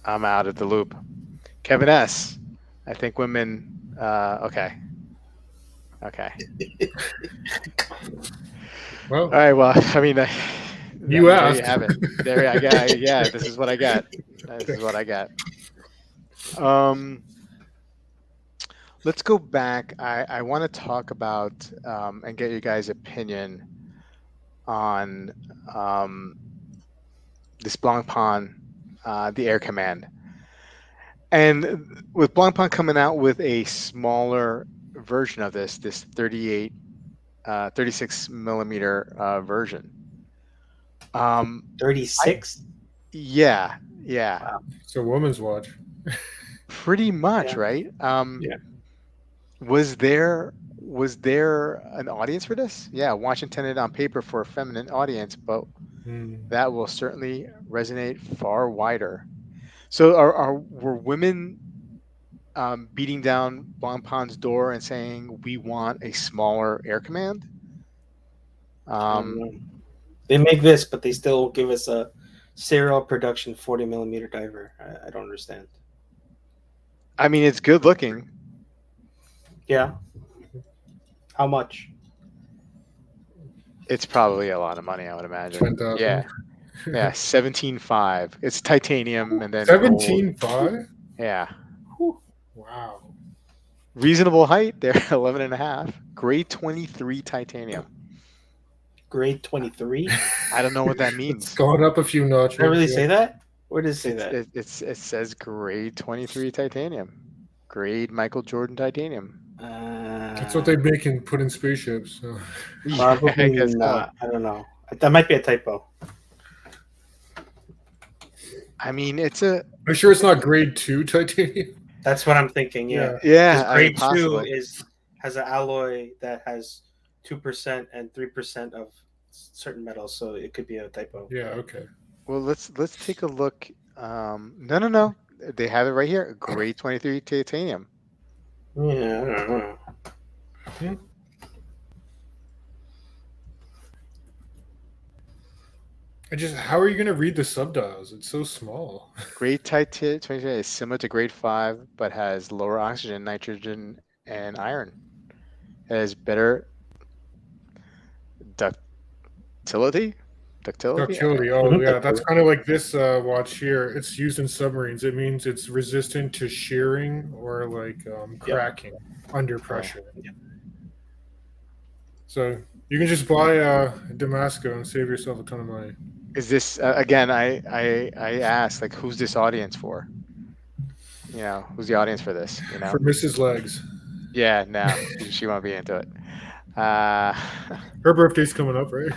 out of the loop. Kevin S. I think women. Okay. Well, All right. Well, I mean, you there asked. you have it. There I got. Yeah, this is what I got. This is what I got. Let's go back. I want to talk about and get you guys' opinion on this Blancpain, the Air Command. And with Blancpain coming out with a smaller version of this 36 millimeter version. 36? Yeah. Wow. It's a woman's watch. Pretty much, right? Yeah. Was there an audience for this? Yeah, watch intended on paper for a feminine audience, but that will certainly resonate far wider. So were women beating down Blancpain's door and saying we want a smaller Air Command? They make this, but they still give us a serial production 40 millimeter diver. I don't understand. I mean, it's good looking. Yeah. How much? It's probably a lot of money, I would imagine. 10,000. Yeah, 17.5. It's titanium and then 17.5. Yeah. Wow. Reasonable height. They're 11.5. Grade 23 titanium. Grade 23? I don't know what that It's means. gone up a few notches. Did I really say that? Where does it say that? It says grade 23 titanium. Grade Michael Jordan titanium. That's what they make and put in spaceships. So. Yeah, I Probably guess so. not. I don't know. That might be a typo. I mean, it's a Are you sure it's not grade 2 titanium? That's what I'm thinking. Yeah. yeah. Because I mean, grade 2 possibly. has an alloy that has 2% and 3% of certain metals, so it could be a typo. Yeah. Okay. Well, let's take a look. No. They have it right here. Grade 23 titanium. Yeah, I don't know. How are you going to read the subdials? It's so small. Grade titanium 23 is similar to grade 5, but has lower oxygen, nitrogen, and iron. It has better ductility. Ductility. Oh, yeah. That's kind of like this watch here. It's used in submarines. It means it's resistant to shearing or like cracking under pressure. Yeah. So you can just buy Damasco and save yourself a ton of money. Is this again? I asked, like, who's this audience for? You know, who's the audience for this? You know, For Mrs. Legs. yeah, no, she won't be into it. Her birthday's coming up, right?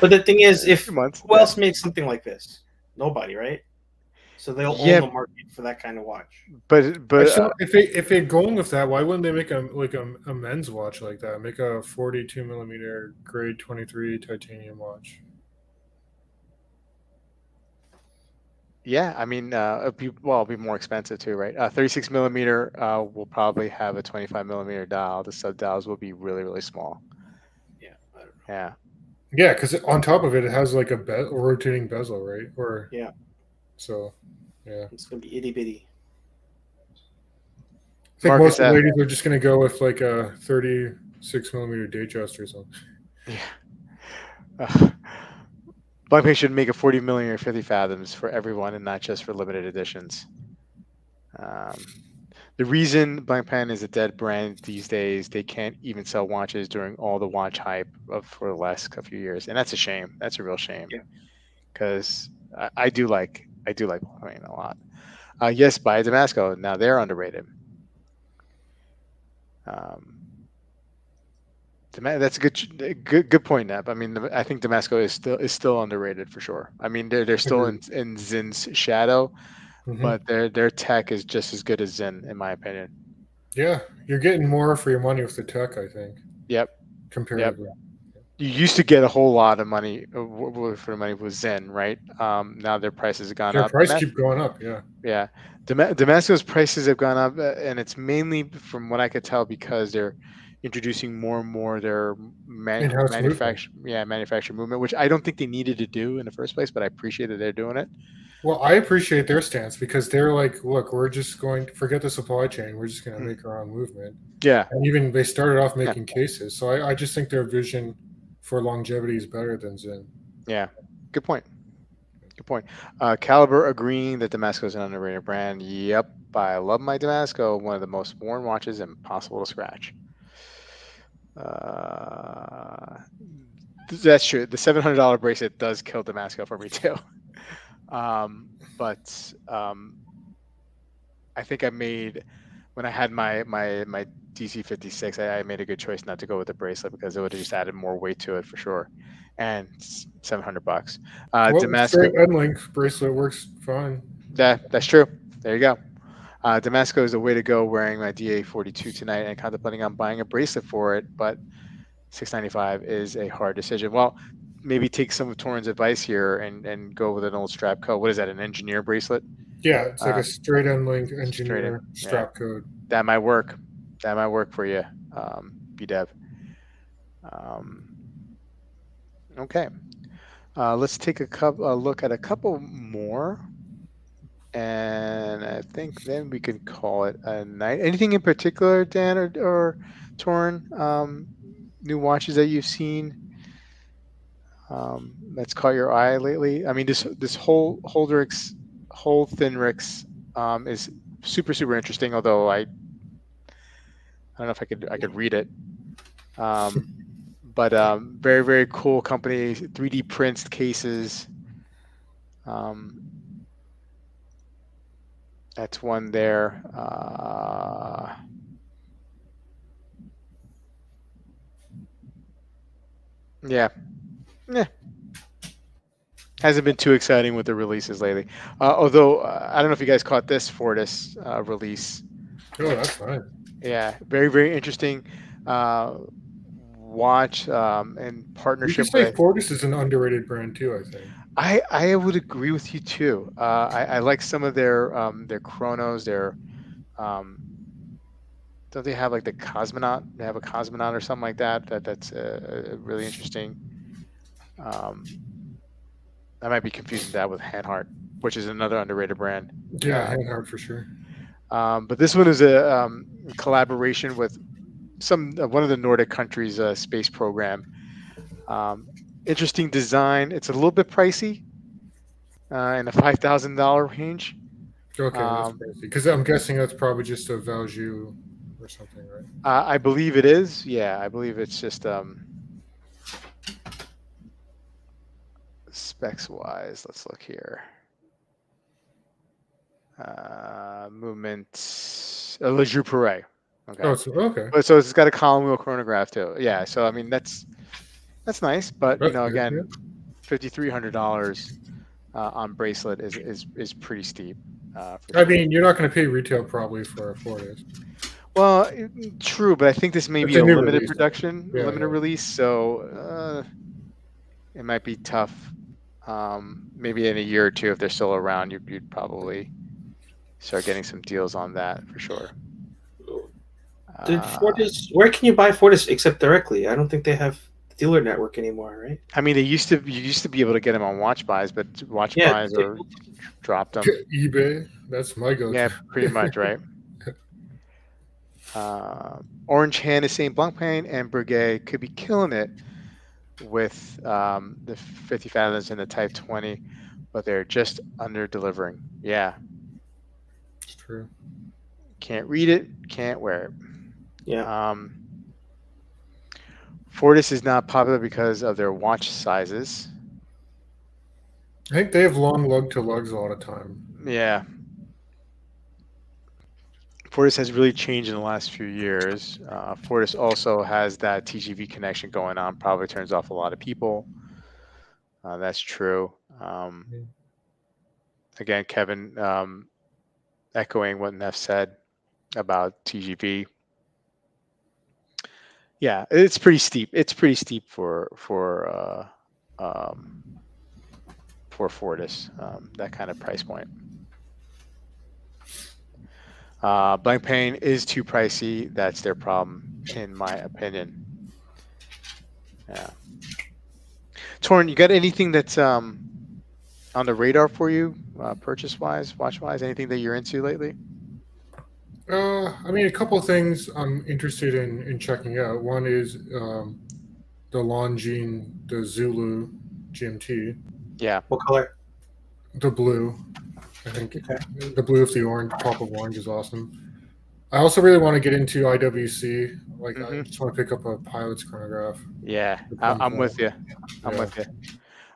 But the thing is, if 2 months. who else makes something like this? Nobody, right? So they'll own the market for that kind of watch. But if they're going with that, why wouldn't they make a men's watch like that? Make a 42 millimeter grade 23 titanium watch. yeah, I mean, it'll be more expensive too, right? 36 millimeter will probably have a 25 millimeter dial. The sub dials will be really, really small. Yeah, I don't know. Yeah. Yeah, because on top of it, it has like a rotating bezel, right? Or yeah. So, yeah. It's gonna be itty bitty. I think most of the ladies are just gonna go with like a 36 millimeter Datejust or something. Yeah. Blackpink should make a 40 millimeter 50 fathoms for everyone and not just for limited editions. The reason Blancpain is a dead brand these days, they can't even sell watches during all the watch hype for the last few years, and that's a shame. That's a real shame. Yeah. Because I do like Blancpain a lot. Yes, buy Damasco. Now they're underrated. That's a good point, Neb. I mean, I think Damasco is still underrated for sure. I mean, they're still in Zin's shadow. Mm-hmm. But their tech is just as good as Zen, in my opinion. Yeah, you're getting more for your money with the tech, I think. Yep. Comparatively. Yep. You used to get a whole lot of money for the money with Zen, right? Now their prices have gone up. Their prices keep going up, yeah. Yeah. Damasco's prices have gone up, and it's mainly, from what I could tell, because they're introducing more and more their manufacturer movement, which I don't think they needed to do in the first place, but I appreciate that they're doing it. Well, I appreciate their stance because they're like, look, we're just going to forget the supply chain. We're just going to make our own movement. Yeah. And even they started off making cases. So I just think their vision for longevity is better than Zen. Yeah. Good point. Caliber agreeing that Damasco is an underrated brand. Yep. I love my Damasco. One of the most worn watches impossible to scratch. That's true. The $700 bracelet does kill Damasco for me too. But I think when I had my DC56, I made a good choice not to go with the bracelet because it would have just added more weight to it for sure. And $700. Damasco N-Link bracelet works fine. That's true. There you go. Damasco is the way to go. Wearing my DA42 tonight and contemplating on buying a bracelet for it, but $695 is a hard decision. Well, maybe take some of Toran's advice here and go with an old strap code. What is that? An engineer bracelet? Yeah, it's like a straight N-Link engineer strap code. That might work. That might work for you, BDev. Okay. Let's take a look at a couple more. And I think then we can call it a night. Anything in particular, Dan or Toran? New watches that you've seen that's caught your eye lately? I mean, this whole Thinrix is super interesting. Although I don't know if I could read it. But very cool company. 3D prints cases. That's one there. Yeah. Hasn't been too exciting with the releases lately. Although I don't know if you guys caught this Fortis release. Oh, that's nice. Yeah, very, very interesting watch in You partnership could say with. Fortis is an underrated brand too, I think. I would agree with you too. I like some of their chronos. Their don't they have like the cosmonaut? They have a cosmonaut or something like that. That's really interesting. I might be confusing that with Hanhart, which is another underrated brand. Yeah, Handhard for sure. But this one is a collaboration with one of the Nordic countries' space program. Interesting design. It's a little bit pricey, in the $5,000 range. Okay, that's crazy. Because I'm guessing that's probably just a value or something, right? I believe it is. Yeah, I believe it's just specs wise. Let's look here. Movement. Le Jour Perret. Okay. Oh, okay. But so it's got a column wheel chronograph too. Yeah. So I mean that's nice, but That's good, again, yeah. $5,300 on bracelet is pretty steep. I mean, you're not going to pay retail probably for a Fortis. Well, true, but I think this may It's be a a new limited release. production, Yeah, limited yeah. release, so it might be tough. Maybe in a year or two, if they're still around, you'd probably start getting some deals on that for sure. Did Fortis? Where can you buy Fortis except directly? I don't think they have the dealer network anymore, right? I mean, you used to be able to get them on Watch Buys, but Watch Buys are dropped them. eBay, that's my go-to. Yeah, pretty much, right? Orange Hand is saying Blancpain and Breguet could be killing it with the 50 fathoms and the Type 20, but they're just under delivering. Yeah. It's true. Can't read it, can't wear it. Yeah. Fortis is not popular because of their watch sizes. I think they have long lug to lugs a lot of time. Yeah. Fortis has really changed in the last few years. Fortis also has that TGV connection going on, probably turns off a lot of people. That's true. Again, Kevin, echoing what Neff said about TGV. Yeah, it's pretty steep. It's pretty steep for Fortis, that kind of price point. Blancpain is too pricey. That's their problem, in my opinion. Yeah. Toran, you got anything that's on the radar for you, purchase-wise, watch-wise? Anything that you're into lately? I mean, a couple of things I'm interested in checking out. One is the Longines, the Zulu GMT. Yeah. What color? The blue. I think Okay. the blue with the orange, pop of orange is awesome. I also really want to get into IWC. Like, I just want to pick up a pilot's chronograph. Yeah, I'm with you. I'm with you.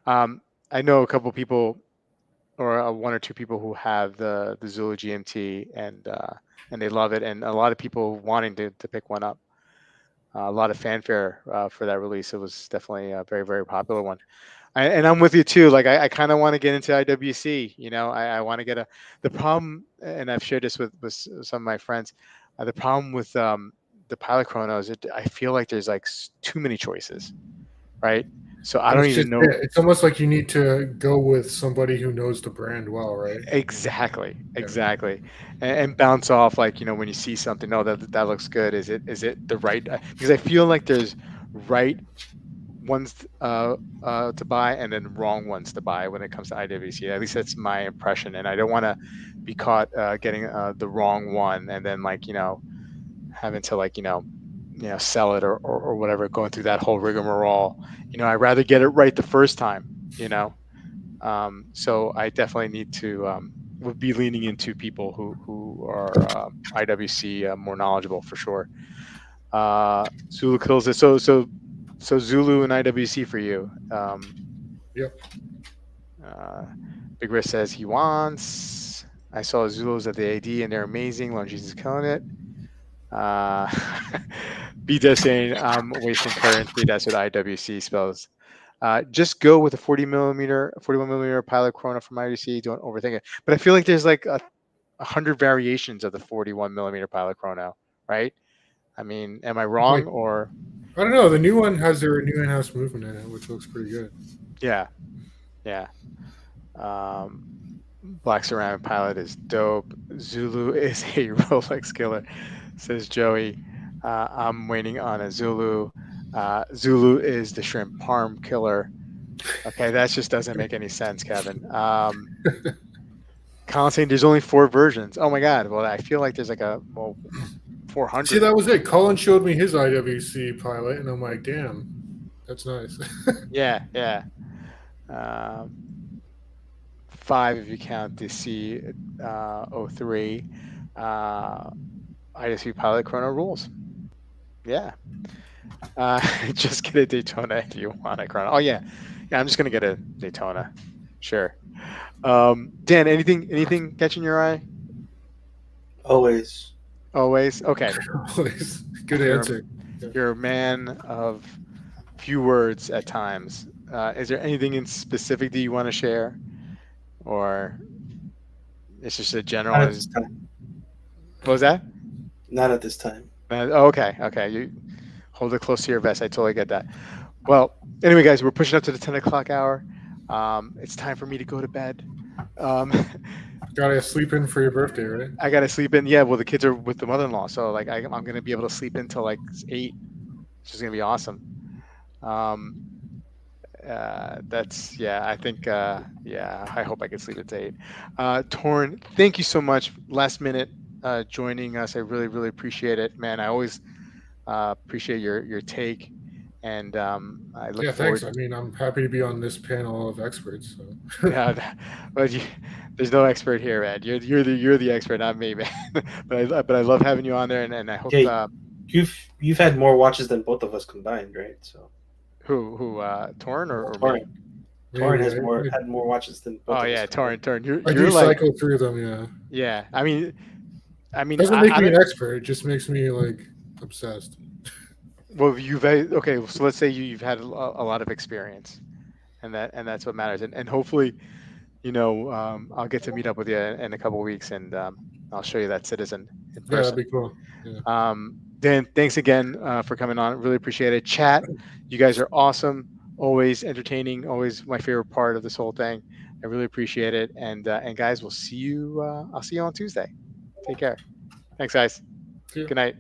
I know a couple people, or one or two people who have the Zulu GMT, and they love it, and a lot of people wanting to pick one up. A lot of fanfare for that release. It was definitely a very, very popular one. And I'm with you too. Like I kind of want to get into IWC. I want to get the problem, and I've shared this with some of my friends. The problem with the pilot chronos, I feel like there's like too many choices, right? So I don't even know. It's almost like you need to go with somebody who knows the brand well, right? Exactly. And bounce off, like, when you see something, no, that looks good. Is it the right? Because I feel like there's right ones to buy and then wrong ones to buy when it comes to IWC. At least that's my impression, and I don't want to be caught getting the wrong one and then having to sell it or whatever, going through that whole rigmarole. I'd rather get it right the first time. So I definitely need to would be leaning into people who are IWC more knowledgeable for sure. Zulu kills it. So Zulu and IWC for you. Yep. Big Risk says he wants. I saw Zulus at the AD and they're amazing. Longines is killing it. B-Death saying I'm wasting currency. That's what IWC spells. Just go with a 41 millimeter pilot chrono from IWC. Don't overthink it. But I feel like there's like 100 variations of the 41 millimeter pilot chrono, right? I mean, am I wrong or? I don't know. The new one has their new in-house movement in it, which looks pretty good. Yeah. Black ceramic pilot is dope. Zulu is a Rolex killer, says Joey. I'm waiting on a Zulu. Zulu is the shrimp parm killer. Okay, that just doesn't make any sense, Kevin. Colin saying there's only 4 versions. Oh my God. Well, I feel like there's like 400. See, that was it. Colin showed me his IWC pilot, and I'm like, damn, that's nice. Yeah. 5 if you count the C03. IWC pilot chrono rules. Yeah. Just get a Daytona if you want a chrono. Oh yeah. I'm just gonna get a Daytona. Sure. Dan, anything catching your eye? Always. Okay. Always. Good answer. You're a man of few words at times. Is there anything in specific that you want to share, or it's just a general? Not at this time. What was that? Not at this time. Okay. You hold it close to your vest. I totally get that. Well, anyway, guys, we're pushing up to the 10 o'clock hour. It's time for me to go to bed. Gotta sleep in for your birthday, right? I gotta sleep in. Yeah, well, the kids are with the mother-in-law, so like I'm gonna be able to sleep until like 8, which is gonna be awesome. That's I think I hope I can sleep at 8. Toran, thank you so much. Last minute joining us. I really appreciate it, man. I always appreciate your take, and I look forward. Thanks. I mean, I'm happy to be on this panel of experts. So. But there's no expert here, Ed. You're the expert, not me, man. but I love having you on there, and I hope you've had more watches than both of us combined, right? So who Toran or Toran? Toran has had more watches than both of us. Oh yeah, Toran. I do cycle through them, yeah. Yeah, I mean, it doesn't make me an expert. It just makes me like obsessed. Well, so let's say you've had a lot of experience, and that's what matters. And hopefully, I'll get to meet up with you in a couple of weeks, and I'll show you that Citizen in person. Yeah, that'd be cool. Yeah. Dan, thanks again for coming on. Really appreciate it. Chat, you guys are awesome. Always entertaining. Always my favorite part of this whole thing. I really appreciate it. And guys, we'll see you. I'll see you on Tuesday. Take care. Thanks, guys. Good night.